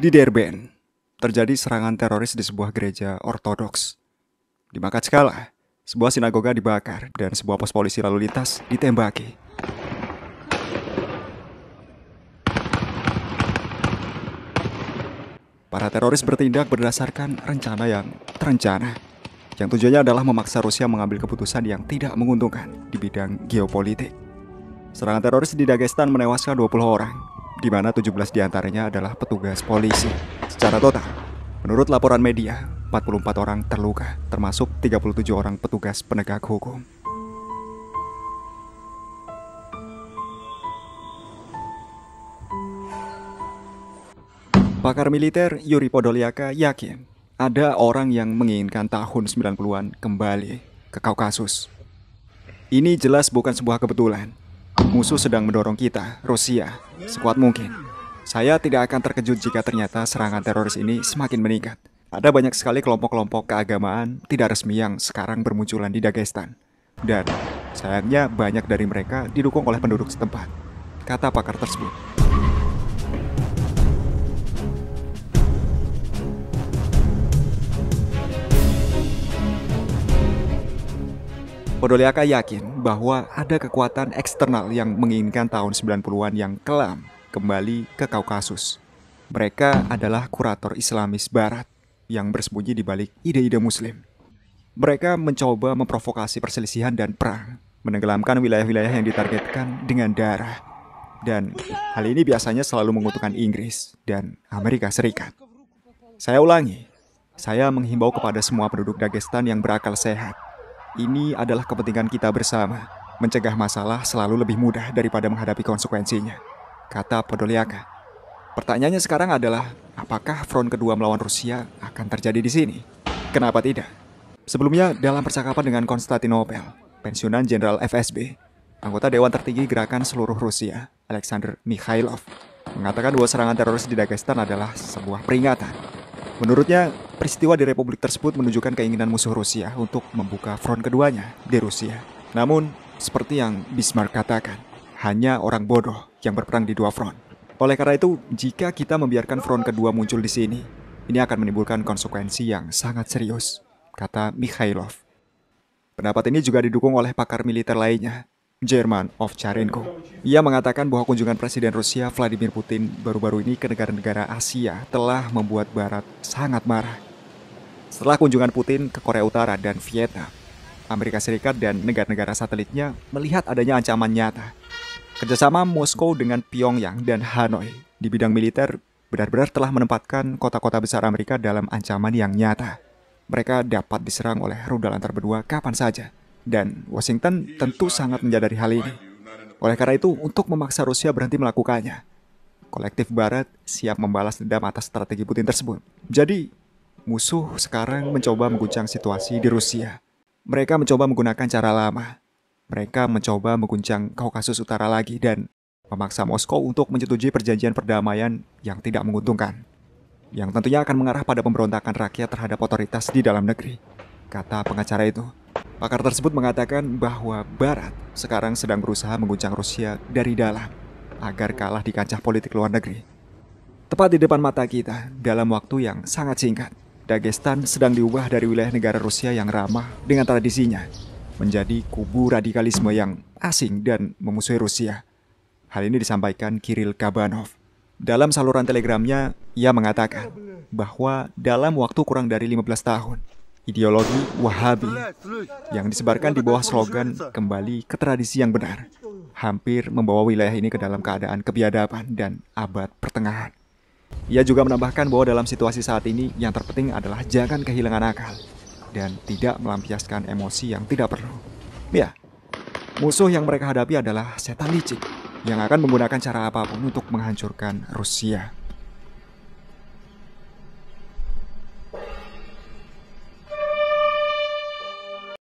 Di Derben, terjadi serangan teroris di sebuah gereja ortodoks. Di Makatskala, sebuah sinagoga dibakar dan sebuah pos polisi lalu lintas ditembaki. Para teroris bertindak berdasarkan rencana yang terencana, yang tujuannya adalah memaksa Rusia mengambil keputusan yang tidak menguntungkan di bidang geopolitik. Serangan teroris di Dagestan menewaskan 20 orang, di mana 17 diantaranya adalah petugas polisi. Secara total, menurut laporan media, 44 orang terluka, termasuk 37 orang petugas penegak hukum. Pakar militer Yuri Podolyaka yakin ada orang yang menginginkan tahun 90-an kembali ke Kaukasus. Ini jelas bukan sebuah kebetulan. Musuh sedang mendorong kita, Rusia, sekuat mungkin. Saya tidak akan terkejut jika ternyata serangan teroris ini semakin meningkat. Ada banyak sekali kelompok-kelompok keagamaan tidak resmi yang sekarang bermunculan di Dagestan. Dan sayangnya banyak dari mereka didukung oleh penduduk setempat, kata pakar tersebut. Podolyaka yakin bahwa ada kekuatan eksternal yang menginginkan tahun 90-an yang kelam kembali ke Kaukasus. Mereka adalah kurator Islamis Barat yang bersembunyi di balik ide-ide Muslim. Mereka mencoba memprovokasi perselisihan dan perang, menenggelamkan wilayah-wilayah yang ditargetkan dengan darah. Dan hal ini biasanya selalu menguntungkan Inggris dan Amerika Serikat. Saya ulangi, saya menghimbau kepada semua penduduk Dagestan yang berakal sehat. Ini adalah kepentingan kita bersama. Mencegah masalah selalu lebih mudah daripada menghadapi konsekuensinya, kata Podolyaka. Pertanyaannya sekarang adalah, apakah front kedua melawan Rusia akan terjadi di sini? Kenapa tidak? Sebelumnya, dalam percakapan dengan Konstantinopel, pensiunan Jenderal FSB, anggota Dewan Tertinggi Gerakan Seluruh Rusia, Alexander Mikhailov, mengatakan bahwa serangan teroris di Dagestan adalah sebuah peringatan. Menurutnya, peristiwa di republik tersebut menunjukkan keinginan musuh Rusia untuk membuka front keduanya di Rusia. Namun, seperti yang Bismarck katakan, hanya orang bodoh yang berperang di dua front. Oleh karena itu, jika kita membiarkan front kedua muncul di sini, ini akan menimbulkan konsekuensi yang sangat serius, kata Mikhailov. Pendapat ini juga didukung oleh pakar militer lainnya, German Ovcharenko. Ia mengatakan bahwa kunjungan Presiden Rusia Vladimir Putin baru-baru ini ke negara-negara Asia telah membuat Barat sangat marah. Setelah kunjungan Putin ke Korea Utara dan Vietnam, Amerika Serikat dan negara-negara satelitnya melihat adanya ancaman nyata. Kerjasama Moskow dengan Pyongyang dan Hanoi di bidang militer benar-benar telah menempatkan kota-kota besar Amerika dalam ancaman yang nyata. Mereka dapat diserang oleh rudal antar benua kapan saja. Dan Washington tentu sangat menyadari hal ini. Oleh karena itu, untuk memaksa Rusia berhenti melakukannya, kolektif Barat siap membalas dendam atas strategi Putin tersebut. Jadi, musuh sekarang mencoba mengguncang situasi di Rusia. Mereka mencoba menggunakan cara lama. Mereka mencoba mengguncang Kaukasus Utara lagi dan memaksa Moskow untuk menyetujui perjanjian perdamaian yang tidak menguntungkan, yang tentunya akan mengarah pada pemberontakan rakyat terhadap otoritas di dalam negeri, kata pengacara itu. Pakar tersebut mengatakan bahwa Barat sekarang sedang berusaha mengguncang Rusia dari dalam agar kalah di kancah politik luar negeri. Tepat di depan mata kita, dalam waktu yang sangat singkat, Dagestan sedang diubah dari wilayah negara Rusia yang ramah dengan tradisinya menjadi kubu radikalisme yang asing dan memusuhi Rusia. Hal ini disampaikan Kirill Kabanov. Dalam saluran telegramnya, ia mengatakan bahwa dalam waktu kurang dari 15 tahun, ideologi Wahabi yang disebarkan di bawah slogan kembali ke tradisi yang benar hampir membawa wilayah ini ke dalam keadaan kebiadaban dan abad pertengahan. Ia juga menambahkan bahwa dalam situasi saat ini yang terpenting adalah jangan kehilangan akal dan tidak melampiaskan emosi yang tidak perlu. Ya, musuh yang mereka hadapi adalah setan licik yang akan menggunakan cara apapun untuk menghancurkan Rusia.